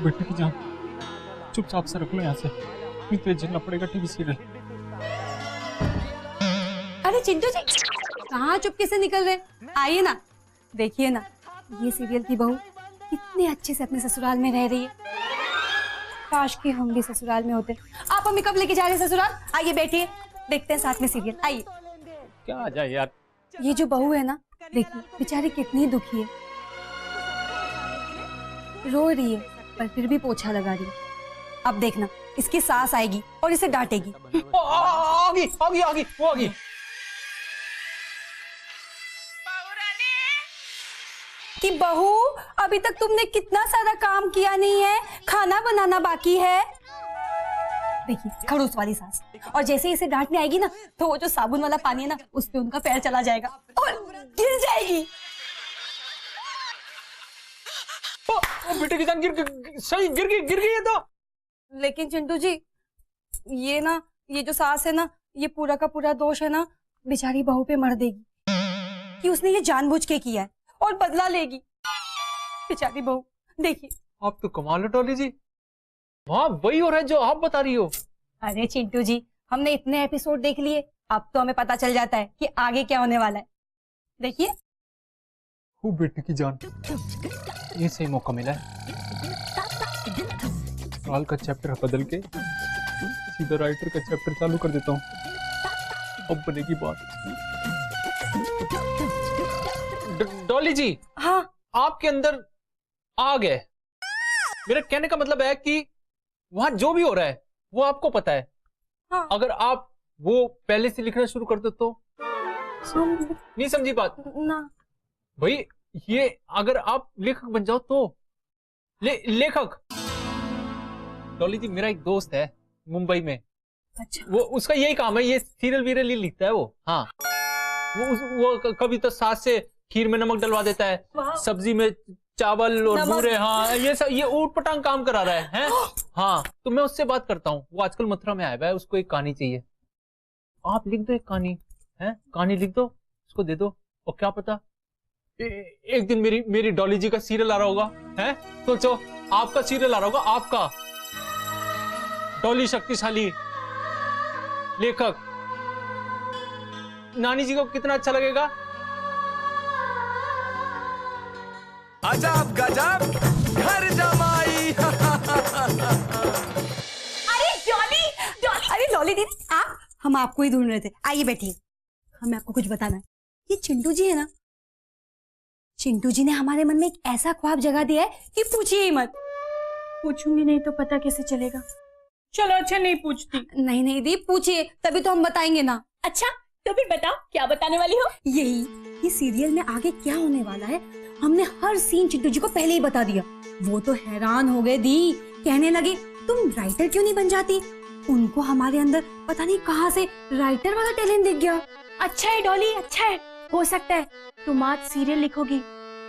बेटे की जान, चुपचाप से रख लो यहाँ से, नहीं तो झेलना पड़ेगा टीवी सीरियल। अरे चिंटू जी, कहाँ चुपके से निकल रहे? आइए ना, देखिए ना, ये सीरियल की बहू कितने अच्छे से अपने ससुराल में रह रही है। काश कि हम भी ससुराल में होते। आप हमें कब लेके जा रहे हैं ससुराल? आइए बैठिए, देखते हैं साथ में सीरियल। आइए। क्या आ जाए यार। ये जो बहू है ना, देखिए बेचारी कितनी दुखी है, रो रही है पर फिर भी पोछा लगा रही है। अब देखना, इसकी सास आएगी और इसे डांटेगी। आ गई। कि बहू, अभी तक तुमने कितना सारा काम किया नहीं है, खाना बनाना बाकी है। देखिए खड़ूस वाली सास, और जैसे इसे डांटने आएगी ना, तो वो जो साबुन वाला पानी है ना, उस पे उनका पैर चला जाएगा और गिर जाएगी। बेटे की जान गिर गई है तो। लेकिन चिंटू जी, ये जो सास है ना, ये पूरा का पूरा दोष है ना बेचारी बहू पे मर देगी कि उसने ये जानबूझ के किया है और बदला लेगी। बेचारी बहू, देखिए। आप तो कमाल है डॉली जी, वहाँ वही हो रहा है जो आप बता रही हो। अरे चिंटू जी, हमने इतने एपिसोड देख लिए, अब तो हमें पता चल जाता है कि आगे क्या होने वाला है। देखिए। वो बेटे की जान, ये सही मौका मिला है। साल का चैप्टर बदल के सीधा राइटर का चैप्टर चालू कर देता हूँ, अब बनेगी बात। डॉली जी, हाँ, आपके अंदर आग है। मेरा कहने का मतलब है कि वहां जो भी हो रहा है वो आपको पता है। हाँ। अगर आप वो पहले से लिखना शुरू कर दो तो। नहीं समझी बात ना भाई, ये अगर आप लेखक बन जाओ तो। लेखक। डॉली जी, मेरा एक दोस्त है मुंबई में। अच्छा। वो उसका यही काम है, ये सीरियल वीरियल ही लिखता है वो। हाँ, वो कभी तो सास से खीर में नमक डलवा देता है, सब्जी में चावल और बूरे। हाँ, ये ऊट पटांग काम करा रहा है? हाँ, तो मैं उससे बात करता हूँ। वो आजकल मथुरा में आया हुआ है, उसको एक कहानी चाहिए। आप लिख दो एक कहानी, है कहानी लिख दो, उसको दे दो, और क्या पता एक दिन मेरी डॉली जी का सीरियल आ रहा होगा। है सोचो, आपका सीरियल आ रहा होगा, आपका। डॉली शक्तिशाली लेखक, नानी जी को कितना अच्छा लगेगा। अजब गजब घर जमाई। अरे डॉली, अरे डॉली दीदी, आप, हम आपको ही ढूंढ रहे थे। आइए बैठिए, हमें आपको कुछ बताना है। ये चिंटू जी है ना, चिंटू जी ने हमारे मन में एक ऐसा ख्वाब जगा दिया है कि पूछिए ही मत। पूछूंगी नहीं तो पता कैसे चलेगा? चलो अच्छा, नहीं पूछती। नहीं दी, पूछिए, तभी तो हम बताएंगे ना। अच्छा तो फिर बताओ, क्या बताने वाली हो? यही कि सीरियल में आगे क्या होने वाला है, हमने हर सीन चिंटू जी को पहले ही बता दिया। वो तो हैरान हो गए दी, कहने लगे तुम राइटर क्यों नहीं बन जाती। उनको हमारे अंदर पता नहीं कहाँ से राइटर वाला टैलेंट दिख गया। अच्छा है डॉली, अच्छा है। हो सकता है तुम आज सीरियल लिखोगी,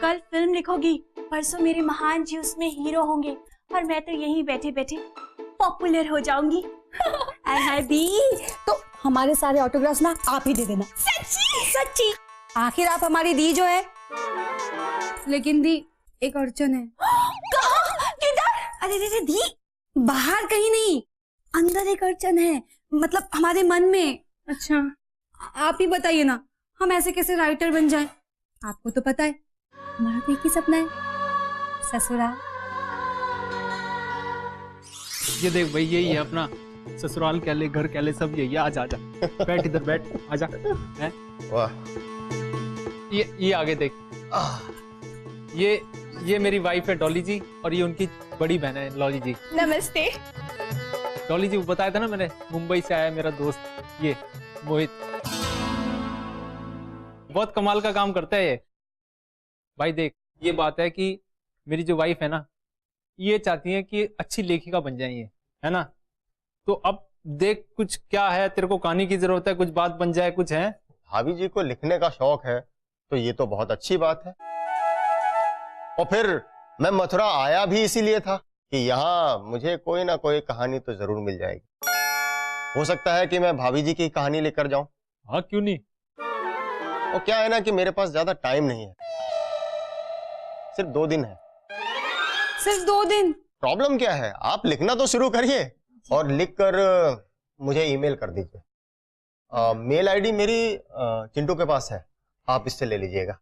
कल फिल्म लिखोगी, परसों मेरे महान जी उसमें हीरो होंगे, और मैं तो यहीं बैठे बैठे पॉपुलर हो जाऊंगी। दी, तो हमारे सारे ऑटोग्राफ्स ना आप ही दे देना। सच्ची? आखिर आप हमारी दी जो है। लेकिन दी, एक अड़चन है। कहाँ? किधर? अरे दी, बाहर कहीं नहीं, अंदर एक अड़चन है, मतलब हमारे मन में। अच्छा, आप ही बताइए ना, हम ऐसे कैसे राइटर बन जाएं? आपको तो पता है हमारा तो एक ही सपना है, ससुराल। ये देख भाई, यही है अपना ससुराल, कहले घर कहले सब यही है। आजा बैठ, इधर बैठ, आजा। है वाह, ये आगे देख, ये मेरी वाइफ है डॉली जी, और ये उनकी बड़ी बहन है लॉली जी। नमस्ते। डॉली जी, वो बताया था ना मैंने, मुंबई से आया मेरा दोस्त, ये मोहित, बहुत कमाल का काम करता है ये। भाई देख, ये बात है कि मेरी जो वाइफ है ना, ये चाहती है कि अच्छी लेखिका बन जाए ये, है ना। तो अब देख, कुछ क्या है, तेरे को कहानी की जरूरत है, कुछ बात बन जाए, कुछ है। भाभी जी को लिखने का शौक है तो ये तो बहुत अच्छी बात है। और फिर मैं मथुरा आया भी इसीलिए था कि यहाँ मुझे कोई ना कोई कहानी तो जरूर मिल जाएगी। हो सकता है कि मैं भाभी जी की कहानी लेकर जाऊं। हाँ, क्यों नहीं। और क्या है ना कि मेरे पास ज्यादा टाइम नहीं है, सिर्फ 2 दिन है। सिर्फ 2 दिन? प्रॉब्लम क्या है, आप लिखना तो शुरू करिए और लिखकर मुझे ईमेल कर दीजिए। मेल आईडी मेरी चिंटू के पास है, आप इससे ले लीजिएगा।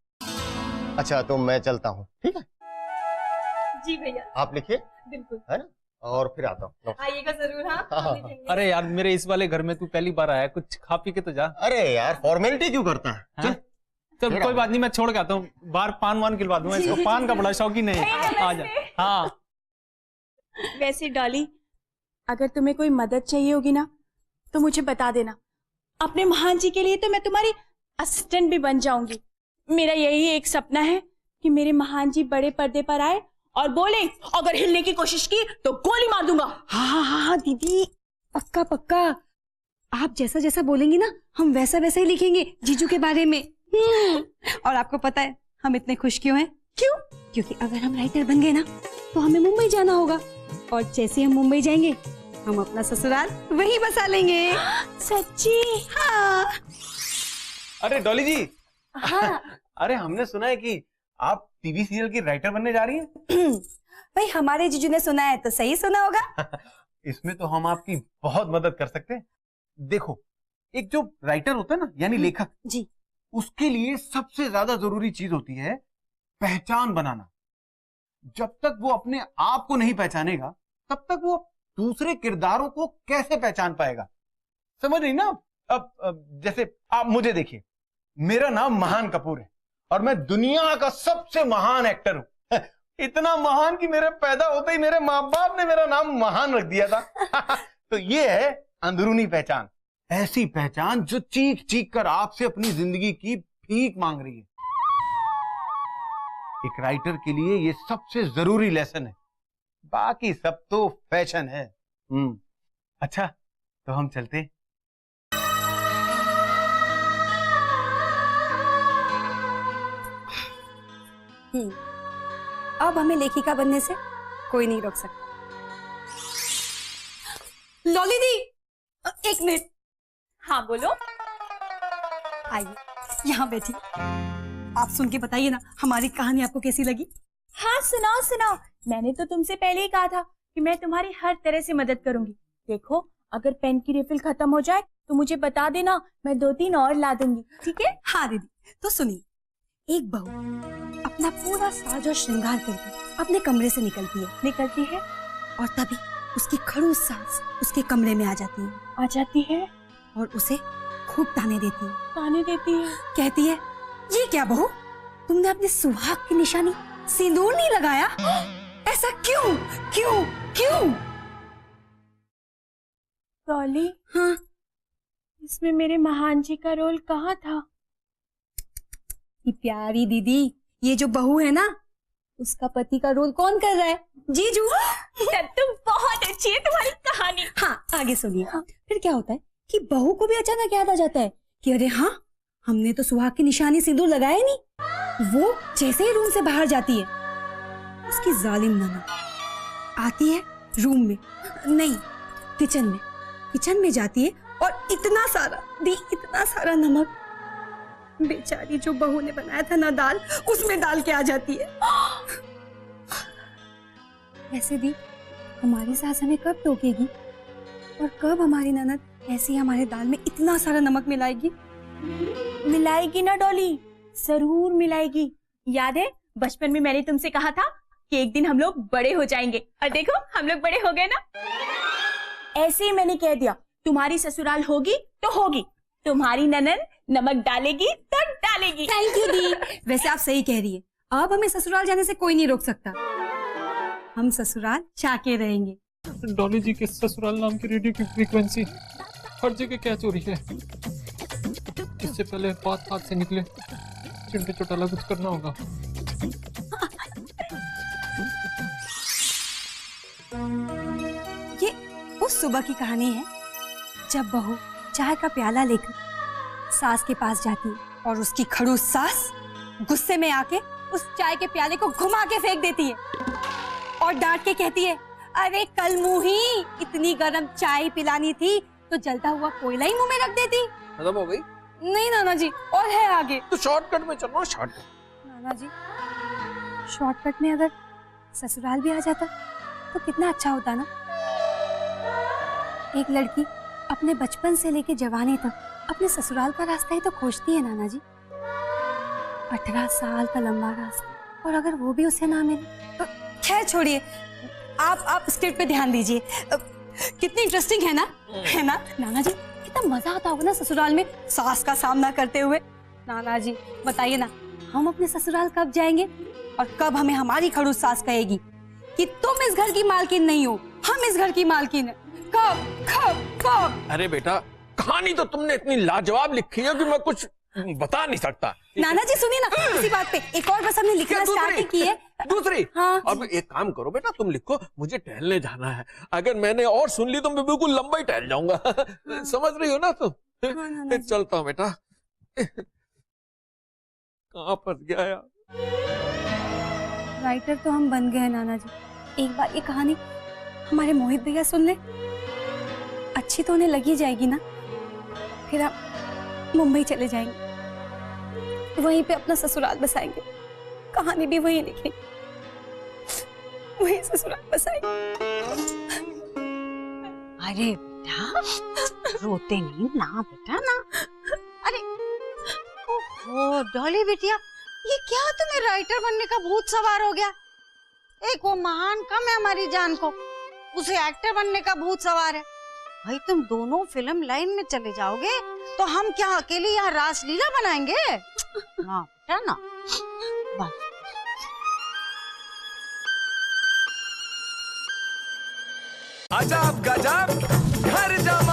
अच्छा तो मैं चलता हूँ, ठीक है? जी भैया, आप लिखिए, बिल्कुल। है ना? और फिर आता हूँ। आइएगा जरूर। हाँ, हाँ, हाँ। लिखेंगे। अरे यार, मेरे इस वाले घर में तू पहली बार आया, कुछ खा पी के तो जा। अरे यार फॉर्मेलिटी क्यों करता है? हाँ? चल फिर कोई आओ। बात नहीं, मैं छोड़ के आता हूँ। बाहर पान वान खिलवा दूंगा इसको, पान का बड़ा शौकीन है। आ जा। हाँ वैसे डॉली, अगर तुम्हें कोई मदद चाहिए होगी ना तो मुझे बता देना। अपने महान जी के लिए तो मैं तुम्हारी असिस्टेंट भी बन जाऊंगी। मेरा यही एक सपना है कि मेरे महान जी बड़े पर्दे पर आए और बोले, अगर हिलने की कोशिश की तो गोली मार दूंगा। हाँ दीदी, पक्का पक्का। आप जैसा जैसा बोलेंगी ना, हम वैसा वैसा ही लिखेंगे जीजू के बारे में। और आपको पता है हम इतने खुश क्यों हैं? क्यों? क्योंकि अगर हम राइटर बन गए ना तो हमें मुंबई जाना होगा, और जैसे हम मुंबई जाएंगे हम अपना ससुराल वहीं बसा लेंगे। सच्ची? हाँ। अरे डॉली जी, हाँ। अरे हमने सुना है कि आप टीवी सीरियल की राइटर बनने जा रही हैं। भाई हमारे जीजू ने सुना है तो सही सुना होगा। इसमें तो हम आपकी बहुत मदद कर सकते हैं। देखो, एक जो राइटर होता है ना, यानी लेखक जी, उसके लिए सबसे ज्यादा जरूरी चीज होती है पहचान बनाना। जब तक वो अपने आप को नहीं पहचानेगा तब तक वो दूसरे किरदारों को कैसे पहचान पाएगा? समझ रही ना? अब जैसे आप मुझे देखिए, मेरा नाम महान कपूर है और मैं दुनिया का सबसे महान एक्टर हूं। इतना महान कि मेरे पैदा होते ही मेरे माँ बाप ने मेरा नाम महान रख दिया था। तो ये है अंदरूनी पहचान, ऐसी पहचान जो चीख चीख कर आपसे अपनी जिंदगी की भीख मांग रही है। एक राइटर के लिए ये सबसे जरूरी लेसन है, बाकी सब तो फैशन है। अच्छा तो हम चलते। अब हमें लेखिका बनने से कोई नहीं रोक सकता। लॉली दी, एक मिनट। हाँ बोलो। आइए यहाँ बैठी, आप सुन के बताइए ना हमारी कहानी आपको कैसी लगी? हाँ सुनाओ सुनाओ। मैंने तो तुमसे पहले ही कहा था कि मैं तुम्हारी हर तरह से मदद करूंगी। देखो, अगर पेन की रिफिल खत्म हो जाए तो मुझे बता देना, मैं 2-3 और ला दूंगी, ठीक है? हाँ दीदी, तो सुनिए। एक बहू अपना पूरा साज और श्रृंगार करके अपने कमरे से निकलती है और तभी उसकी खड़ूस सास उसके कमरे में आ जाती है और उसे खूब ताने देती है। कहती है, ये क्या बहू, तुमने अपने सुहाग की निशानी सिंदूर नहीं लगाया? ऐसा क्यों क्यों क्यों? डॉली, हाँ, इसमें मेरे महान जी का रोल कहाँ था? ये प्यारी दीदी, ये जो बहू है ना, उसका पति का रोल कौन कर रहा है? जीजू। तुम बहुत अच्छी है तुम्हारी कहानी। हाँ, आगे सुनिए। फिर क्या होता है कि बहू को भी अचानक याद आ जाता है कि अरे हाँ, हमने तो सुहाग की निशानी सिंदूर लगाया नहीं। वो जैसे ही रूम से बाहर जाती है, उसकी जालिम ननद आती है रूम में, नहीं किचन में जाती है और इतना सारा नमक बेचारी जो बहू ने बनाया था ना दाल, उसमें डाल के आ जाती है। ऐसे दी हमारी सास हमें कब टोकेगी और कब हमारी ननद ऐसे ही हमारे दाल में इतना सारा नमक मिलाएगी? मिलाएगी ना डॉली, जरूर मिलाएगी। याद है बचपन में मैंने तुमसे कहा था कि एक दिन हम लोग बड़े हो जाएंगे, और देखो हम लोग बड़े हो गए ना। ऐसे ही मैंने कह दिया, तुम्हारी ससुराल होगी तो होगी, तुम्हारी ननद नमक डालेगी तो डालेगी। थैंक यू दी। वैसे आप सही कह रही है, अब हमें ससुराल जाने से कोई नहीं रोक सकता। हम ससुराल जाके रहेंगे। डॉली जी के ससुराल नाम की रेडियो की फ्रीक्वेंसी हर जगह क्या चोरी है? इससे पहले बात हाथ से निकले, चिंटे चौटाला कुछ करना होगा। ये उस सुबह की कहानी है जब बहू चाय का प्याला लेकर सास के पास जाती है और उसकी खड़ूस सास गुस्से में आके उस चाय के प्याले को घुमा के फेंक देती है और डांट के कहती है, अरे कल मुही, इतनी गर्म चाय पिलानी थी तो जलता हुआ कोयला ही मुंह में रख देती। खत्म हो गई? नहीं नाना जी, और है आगे। तो शॉर्टकट में चलो। शॉर्टकट? नाना जी, शॉर्टकट में अगर ससुराल भी आ जाता तो कितना अच्छा होता ना। एक लड़की अपने बचपन से लेके जवानी तक अपने ससुराल का रास्ता ही तो खोजती है नाना जी। 18 साल का लंबा रास्ता, और अगर वो भी उसे ना मिले तो खैर छोड़िए, आप स्क्रिप्ट पे ध्यान दीजिए। कितनी इंटरेस्टिंग है ना, है ना नाना जी? कितना मजा आता होगा ना ससुराल में सास का सामना करते हुए। नाना जी बताइए ना, हम अपने ससुराल कब जाएंगे और कब हमें हमारी खड़ूस सास कहेगी कि तुम इस घर की मालकिन नहीं हो, हम इस घर की मालकिन है? कब कब कब? अरे बेटा, कहानी तो तुमने इतनी लाजवाब लिखी है कि मैं कुछ बता नहीं सकता। नाना जी सुनिए ना, इसी बात पे एक और बस हमने लिखना स्टार्ट की है। दूसरी? हाँ। अब एक काम करो बेटा, तुम लिखो, मुझे टहलने जाना है। अगर मैंने और सुन ली तो मैं बिल्कुल लंबा ही टहल जाऊंगा। समझ रही हो ना तुम? हाँ, चलता हूँ बेटा। कहाँ फंस गया यार? राइटर तो हम बन गए हैं नाना जी। एक बार ये कहानी हमारे मोहित भैया सुन ले, अच्छी तो उन्हें लगी जाएगी ना। फिर हम मुंबई चले जाएंगे, वहीं पे अपना ससुराल बसाएंगे, कहानी भी वहीं लिखेंगे, वहीं ससुराल बसाएंगे। अरे बेटा, रोते नहीं ना बेटा ना। अरे ओहो डॉली बिटिया, ये क्या तुम्हें राइटर बनने का भूत सवार हो गया? एक वो महान कम है हमारी जान को, उसे एक्टर बनने का भूत सवार है। भाई तुम दोनों फिल्म लाइन में चले जाओगे तो हम क्या अकेले यहाँ रासलीला बनाएंगे? ना बेटा ना, बस। अजब गजब घर जमा